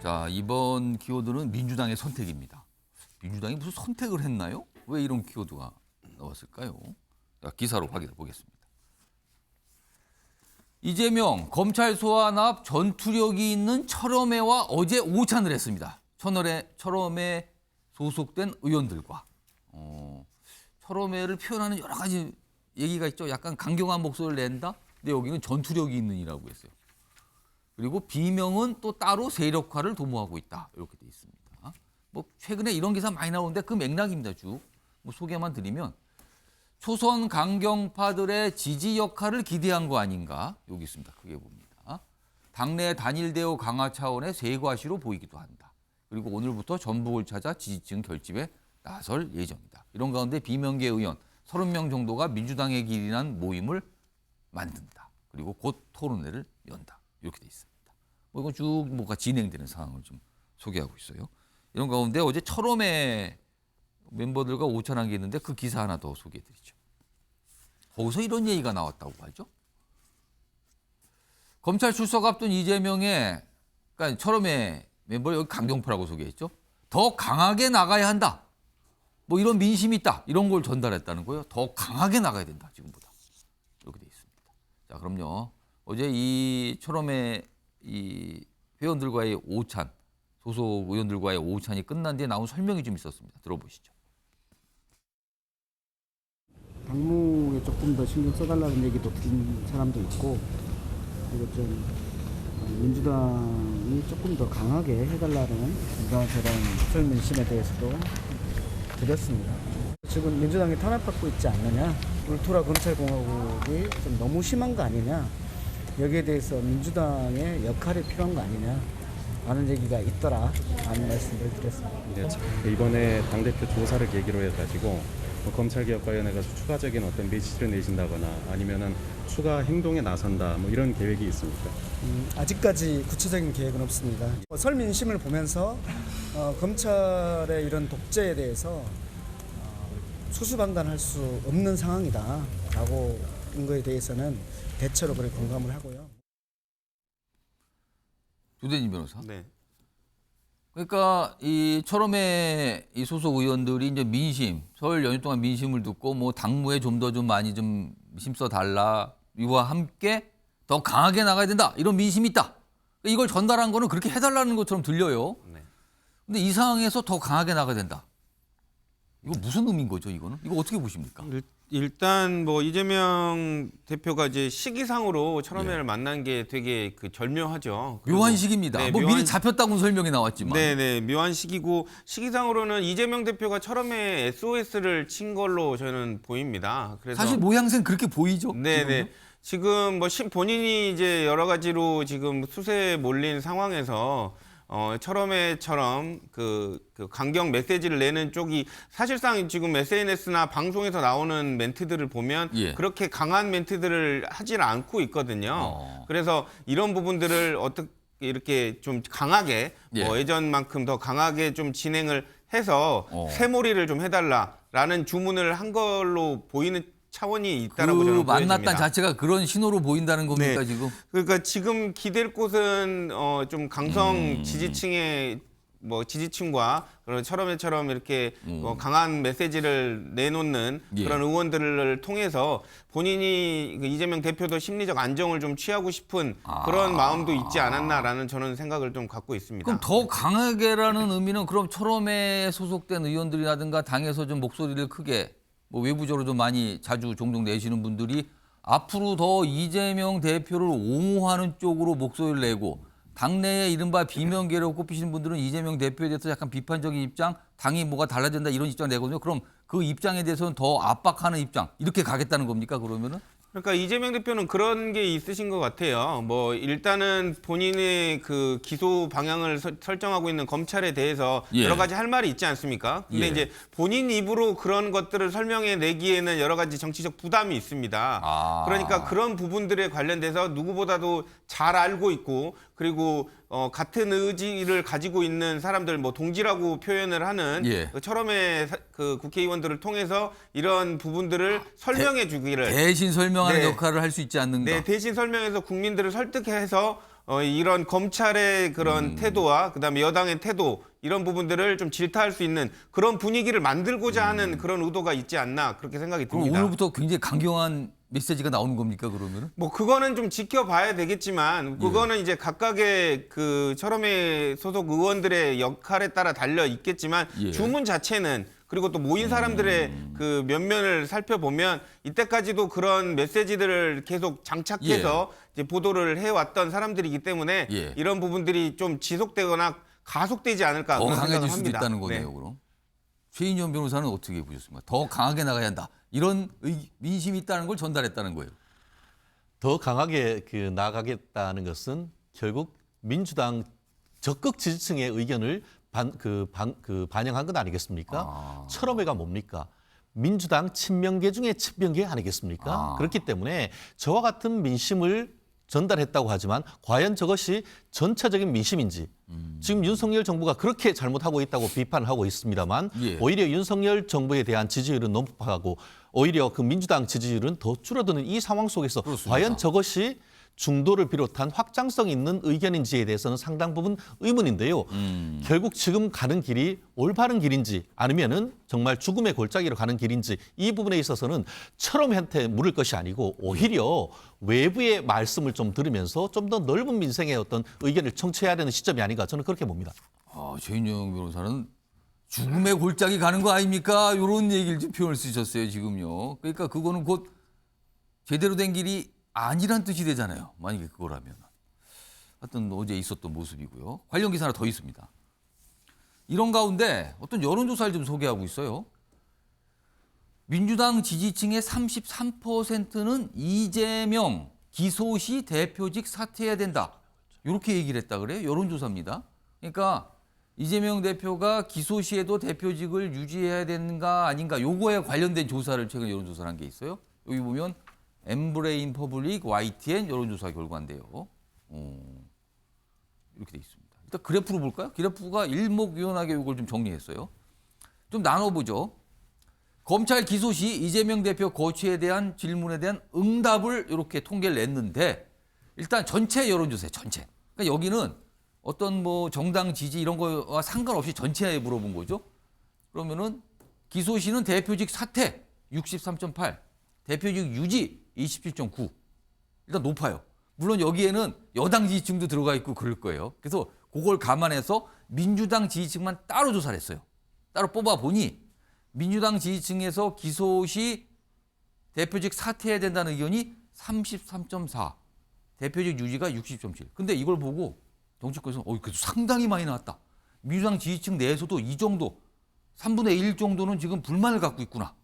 자, 이번 키워드는 민주당의 선택입니다. 민주당이 무슨 선택을 했나요? 왜 이런 키워드가 나왔을까요? 자, 기사로 확인해 보겠습니다. 이재명 검찰 소환 앞 전투력이 있는 철험회와 어제 오찬을 했습니다. 철험회 소속된 의원들과 철험회를 표현하는 여러 가지 얘기가 있죠. 약간 강경한 목소리를 낸다. 근데 여기는 전투력이 있는 이라고 했어요. 그리고 비명은 또 따로 세력화를 도모하고 있다. 이렇게 돼 있습니다. 뭐 최근에 이런 기사 많이 나오는데 그 맥락입니다. 쭉 뭐 소개만 드리면 초선 강경파들의 지지 역할을 기대한 거 아닌가? 여기 있습니다. 크게 봅니다. 당내 단일 대우 강화 차원의 세과시로 보이기도 한다. 그리고 오늘부터 전북을 찾아 지지층 결집에 나설 예정이다. 이런 가운데 비명계 의원 30명 정도가 민주당에 기인한 모임을 만든다. 그리고 곧 토론회를 연다. 이렇게 돼 있습니다. 뭐 이건 쭉 뭐가 진행되는 상황을 좀 소개하고 있어요. 이런 가운데 어제 철험회 멤버들과 오찬한 게 있는데 그 기사 하나 더 소개해드리죠. 거기서 이런 얘기가 나왔다고 하죠. 검찰 출석 앞둔 이재명의 그러니까 철험회 멤버 여기 강경파라고 소개했죠. 더 강하게 나가야 한다. 뭐 이런 민심이 있다. 이런 걸 전달했다는 거예요. 더 강하게 나가야 된다. 지금보다. 이렇게 돼 있습니다. 자, 그럼요. 어제 이 철험회 이 회원들과의 오찬, 소속 의원들과의 오찬이 끝난 뒤에 나온 설명이 좀 있었습니다. 들어보시죠. 당무에 조금 더 신경 써달라는 얘기도 들은 사람도 있고, 그리고 좀 민주당이 조금 더 강하게 해달라는 이런저런 설민심에 대해서도 드렸습니다. 지금 민주당이 탄압받고 있지 않느냐, 울트라 검찰공화국이 좀 너무 심한 거 아니냐, 여기에 대해서 민주당의 역할이 필요한 거 아니냐 라는 얘기가 있더라 라는 말씀을 드렸습니다. 네, 이번에 당대표 조사를 계기로 해가지고 검찰개혁 관련해서 추가적인 어떤 메시지를 내신다거나 아니면은 추가 행동에 나선다 뭐 이런 계획이 있습니까? 아직까지 구체적인 계획은 없습니다. 설민심을 보면서 검찰의 이런 독재에 대해서 수수방관할 수 없는 상황이다라고 한 거에 대해서는 대체로 그렇게 공감을 하고요. 조대진 변호사. 네. 그러니까 이 철험회 이 소속 의원들이 이제 민심, 설 연휴 동안 민심을 듣고 뭐 당무에 좀 더 좀 많이 좀 힘써 달라 이와 함께 더 강하게 나가야 된다 이런 민심이 있다. 이걸 전달한 거는 그렇게 해달라는 것처럼 들려요. 네. 근데 이 상황에서 더 강하게 나가야 된다. 이거 무슨 의미인 거죠? 이거는 이거 어떻게 보십니까? 일단 뭐 이재명 대표가 이제 시기상으로 철험회를 예. 만난 게 되게 그 절묘하죠. 묘한 시기입니다. 네, 뭐 미리 잡혔다고 설명이 나왔지만. 네네 묘한 시기고 시기상으로는 이재명 대표가 철험회에 SOS를 친 걸로 저는 보입니다. 그래서 사실 모양새는 그렇게 보이죠. 네네. 지금 뭐 본인이 이제 여러 가지로 지금 수세에 몰린 상황에서 철험회처럼 그 강경 메시지를 내는 쪽이 사실상 지금 SNS나 방송에서 나오는 멘트들을 보면 예. 그렇게 강한 멘트들을 하질 않고 있거든요. 그래서 이런 부분들을 어떻게 이렇게 좀 강하게 예. 뭐 예전만큼 더 강하게 좀 진행을 해서 새몰이를 좀 해달라라는 주문을 한 걸로 보이는 차원이 있다라고 저는 보여집니다. 만났다는 자체가 그런 신호로 보인다는 겁니까 네. 지금? 그러니까 지금 기댈 곳은 좀 강성 지지층의 뭐 지지층과 그런 철험회처럼 이렇게 강한 메시지를 내놓는 예. 그런 의원들을 통해서 본인이 이재명 대표도 심리적 안정을 좀 취하고 싶은 그런 마음도 있지 않았나라는 저는 생각을 좀 갖고 있습니다. 그럼 더 강하게라는 의미는 그럼 철험회에 소속된 의원들이라든가 당에서 좀 목소리를 크게 뭐 외부적으로 좀 많이 자주 종종 내시는 분들이 앞으로 더 이재명 대표를 옹호하는 쪽으로 목소리를 내고 당내에 이른바 비명계로 꼽히시는 분들은 이재명 대표에 대해서 약간 비판적인 입장, 당이 뭐가 달라진다 이런 입장 내거든요. 그럼 그 입장에 대해서는 더 압박하는 입장 이렇게 가겠다는 겁니까 그러면은? 그러니까 이재명 대표는 그런 게 있으신 것 같아요. 뭐 일단은 본인의 그 기소 방향을 설정하고 있는 검찰에 대해서 예. 여러 가지 할 말이 있지 않습니까? 근데 예. 이제 본인 입으로 그런 것들을 설명해 내기에는 여러 가지 정치적 부담이 있습니다. 그러니까 그런 부분들에 관련돼서 누구보다도 잘 알고 있고 그리고 같은 의지를 가지고 있는 사람들, 뭐 동지라고 표현을 하는 예. 그 철험의 그 국회의원들을 통해서 이런 부분들을 설명해 주기를 대신 설명하는 네. 역할을 할 수 있지 않는가? 네, 대신 설명해서 국민들을 설득해서 이런 검찰의 그런 태도와 그다음에 여당의 태도 이런 부분들을 좀 질타할 수 있는 그런 분위기를 만들고자 하는 그런 의도가 있지 않나 그렇게 생각이 그럼 듭니다. 오늘부터 굉장히 강경한 메시지가 나오는 겁니까 그러면은? 뭐 그거는 좀 지켜봐야 되겠지만 그거는 이제 각각의 그 철험회 소속 의원들의 역할에 따라 달려 있겠지만 예. 주문 자체는 그리고 또 모인 사람들의 그 면면을 살펴보면 이때까지도 그런 메시지들을 계속 장착해서 이제 보도를 해왔던 사람들이기 때문에 예. 이런 부분들이 좀 지속되거나 가속되지 않을까 더 그런 강해질 생각을 수도 합니다. 있다는 거네요. 그럼 최인현 변호사는 어떻게 보셨습니까? 더 강하게 나가야 한다. 이런 민심이 있다는 걸 전달했다는 거예요. 더 강하게 나가겠다는 것은 결국 민주당 적극 지지층의 의견을 반영한 것 아니겠습니까? 철험회가 뭡니까? 민주당 친명계 중에 친명계 아니겠습니까? 그렇기 때문에 저와 같은 민심을 전달했다고 하지만 과연 저것이 전체적인 민심인지 지금 윤석열 정부가 그렇게 잘못하고 있다고 비판을 하고 있습니다만 예. 오히려 윤석열 정부에 대한 지지율은 높아가고 오히려 그 민주당 지지율은 더 줄어드는 이 상황 속에서 그렇습니다. 과연 저것이 중도를 비롯한 확장성 있는 의견인지에 대해서는 상당 부분 의문인데요. 결국 지금 가는 길이 올바른 길인지 아니면은 정말 죽음의 골짜기로 가는 길인지 이 부분에 있어서는 철험한테 물을 것이 아니고 오히려 외부의 말씀을 좀 들으면서 좀 더 넓은 민생의 어떤 의견을 청취해야 되는 시점이 아닌가 저는 그렇게 봅니다. 최인영 변호사는 죽음의 골짜기 가는 거 아닙니까? 이런 얘기를 좀 표현을 쓰셨어요 지금요. 그러니까 그거는 곧 제대로 된 길이 아니란 뜻이 되잖아요. 만약에 그거라면. 하여튼 어제 있었던 모습이고요. 관련 기사 하나 더 있습니다. 이런 가운데 어떤 여론조사를 좀 소개하고 있어요. 민주당 지지층의 33%는 이재명 기소 시 대표직 사퇴해야 된다. 이렇게 얘기를 했다 그래요. 여론조사입니다. 그러니까 이재명 대표가 기소 시에도 대표직을 유지해야 되는가 아닌가 요거에 관련된 조사를 최근 여론조사를 한 게 있어요. 여기 보면 엠브레인 퍼블릭 YTN 여론조사 결과인데요. 이렇게 돼 있습니다. 일단 그래프로 볼까요? 그래프가 일목요연하게 이걸 좀 정리했어요. 좀 나눠보죠. 검찰 기소 시 이재명 대표 거취에 대한 질문에 대한 응답을 이렇게 통계를 냈는데 일단 전체 여론조사예요. 전체. 그러니까 여기는 어떤 뭐 정당 지지 이런 거와 상관없이 전체에 물어본 거죠. 그러면은 기소 시는 대표직 사퇴 63.8, 대표직 유지 27.9. 일단 높아요. 물론 여기에는 여당 지지층도 들어가 있고 그럴 거예요. 그래서 그걸 감안해서 민주당 지지층만 따로 조사를 했어요. 따로 뽑아보니 민주당 지지층에서 기소 시 대표직 사퇴해야 된다는 의견이 33.4, 대표직 유지가 60.7. 근데 이걸 보고 정치권에서는 그래도 상당히 많이 나왔다. 민주당 지지층 내에서도 이 정도, 3분의 1 정도는 지금 불만을 갖고 있구나.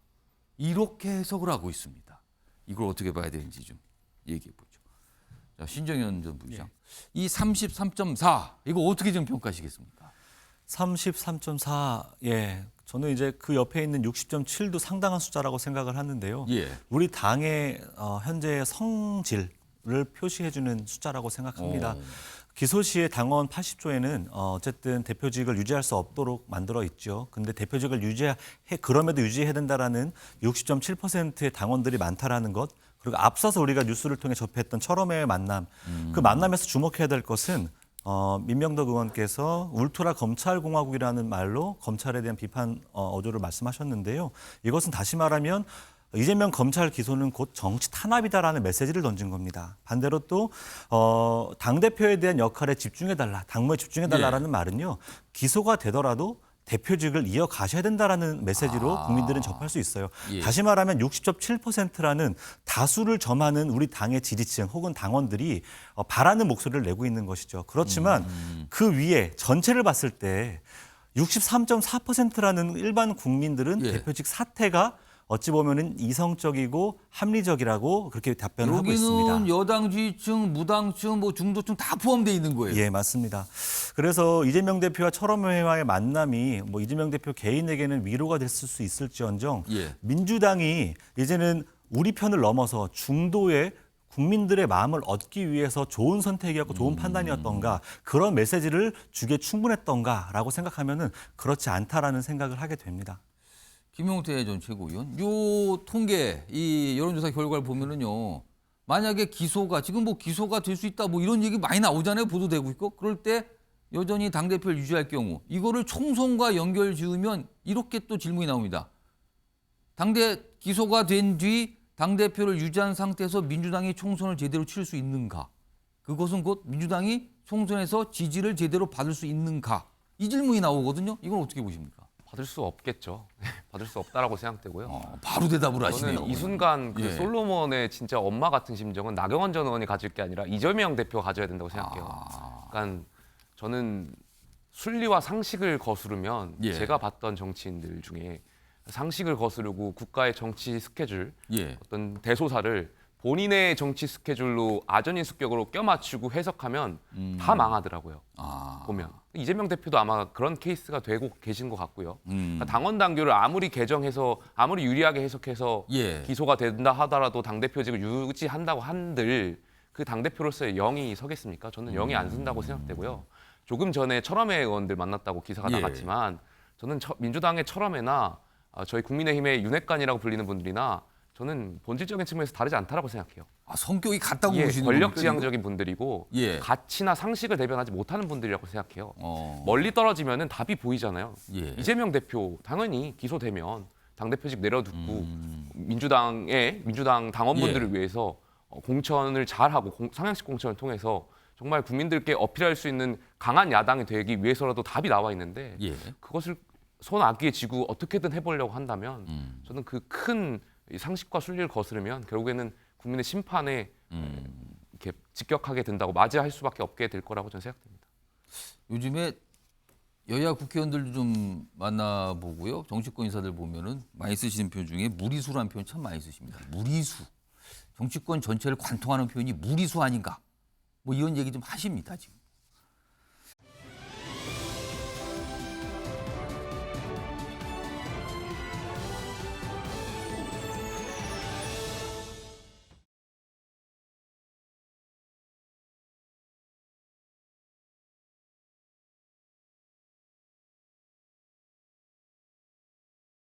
이렇게 해석을 하고 있습니다. 이걸 어떻게 봐야 되는지 좀 얘기해 보죠. 자, 신정현 전 부의장. 이 33.4 이거 어떻게 좀 평가하시겠습니까? 33.4 예. 저는 이제 그 옆에 있는 60.7도 상당한 숫자라고 생각을 하는데요. 예. 우리 당의 현재의 성질을 표시해주는 숫자라고 생각합니다. 기소 시에 당원 80조에는 어쨌든 대표직을 유지할 수 없도록 만들어 있죠. 근데 대표직을 그럼에도 유지해야 된다라는 60.7%의 당원들이 많다라는 것, 그리고 앞서서 우리가 뉴스를 통해 접했던 철험회의 만남, 그 만남에서 주목해야 될 것은 민명덕 의원께서 울트라 검찰공화국이라는 말로 검찰에 대한 비판 어조를 말씀하셨는데요. 이것은 다시 말하면 이재명 검찰 기소는 곧 정치 탄압이다라는 메시지를 던진 겁니다. 반대로 또 당대표에 대한 역할에 집중해달라, 당무에 집중해달라라는 말은요. 기소가 되더라도 대표직을 이어가셔야 된다라는 메시지로 국민들은 접할 수 있어요. 예. 다시 말하면 60.7%라는 다수를 점하는 우리 당의 지지층 혹은 당원들이 바라는 목소리를 내고 있는 것이죠. 그렇지만 그 위에 전체를 봤을 때 63.4%라는 일반 국민들은 예. 대표직 사퇴가 어찌 보면은 이성적이고 합리적이라고 그렇게 답변을 하고 있습니다. 여기는 여당 지지층, 무당층, 뭐 중도층 다 포함되어 있는 거예요. 예, 맞습니다. 그래서 이재명 대표와 철험회와의 만남이 뭐 이재명 대표 개인에게는 위로가 됐을 수 있을지언정 예. 민주당이 이제는 우리 편을 넘어서 중도의 국민들의 마음을 얻기 위해서 좋은 선택이었고 좋은 판단이었던가 그런 메시지를 주기에 충분했던가라고 생각하면은 그렇지 않다라는 생각을 하게 됩니다. 김용태 전 최고위원. 요 통계, 이 여론조사 결과를 보면은요, 만약에 기소가 지금 뭐 기소가 될 수 있다 뭐 이런 얘기 많이 나오잖아요. 보도되고 있고. 그럴 때 여전히 당대표를 유지할 경우 이거를 총선과 연결 지으면 이렇게 또 질문이 나옵니다. 기소가 된 뒤 당대표를 유지한 상태에서 민주당이 총선을 제대로 치를 수 있는가? 그것은 곧 민주당이 총선에서 지지를 제대로 받을 수 있는가? 이 질문이 나오거든요. 이건 어떻게 보십니까? 받을 수 없겠죠. 받을 수 없다라고 생각되고요. 바로 대답을 하시네요. 저는 이 순간 그 예. 솔로몬의 진짜 엄마 같은 심정은 나경원 전 의원이 가질 게 아니라 이재명 대표가 가져야 된다고 생각해요. 그러니까 저는 순리와 상식을 거스르면 예. 제가 봤던 정치인들 중에 상식을 거스르고 국가의 정치 스케줄, 예. 어떤 대소사를 본인의 정치 스케줄로 아전인 습격으로 껴맞추고 해석하면 다 망하더라고요. 보면 이재명 대표도 아마 그런 케이스가 되고 계신 것 같고요. 그러니까 당원 당규를 아무리 개정해서 아무리 유리하게 해석해서 예. 기소가 된다 하더라도 당 대표직을 유지한다고 한들 그 당 대표로서의 영이 서겠습니까? 저는 영이 안 선다고 생각되고요. 조금 전에 철험회 의원들 만났다고 기사가 예. 나갔지만 저는 민주당의 철험회나 저희 국민의힘의 윤핵관이라고 불리는 분들이나 저는 본질적인 측면에서 다르지 않다라고 생각해요. 성격이 같다고 예, 보시는 권력지향적인 분들이고 예. 가치나 상식을 대변하지 못하는 분들이라고 생각해요. 어. 멀리 떨어지면은 답이 보이잖아요. 예. 이재명 대표 당연히 기소되면 당 대표직 내려두고 민주당 당원분들을 예. 위해서 공천을 잘하고 상향식 공천을 통해서 정말 국민들께 어필할 수 있는 강한 야당이 되기 위해서라도 답이 나와 있는데 예. 그것을 손 아귀에 쥐고 어떻게든 해보려고 한다면 저는 그 큰 상식과 순리를 거스르면 결국에는 국민의 심판에 이렇게 직격하게 된다고 맞이할 수밖에 없게 될 거라고 저는 생각됩니다. 요즘에 여야 국회의원들도 좀 만나보고요. 정치권 인사들 보면은 많이 쓰시는 표현 중에 무리수라는 표현 참 많이 쓰십니다. 무리수. 정치권 전체를 관통하는 표현이 무리수 아닌가? 뭐 이런 얘기 좀 하십니다, 지금.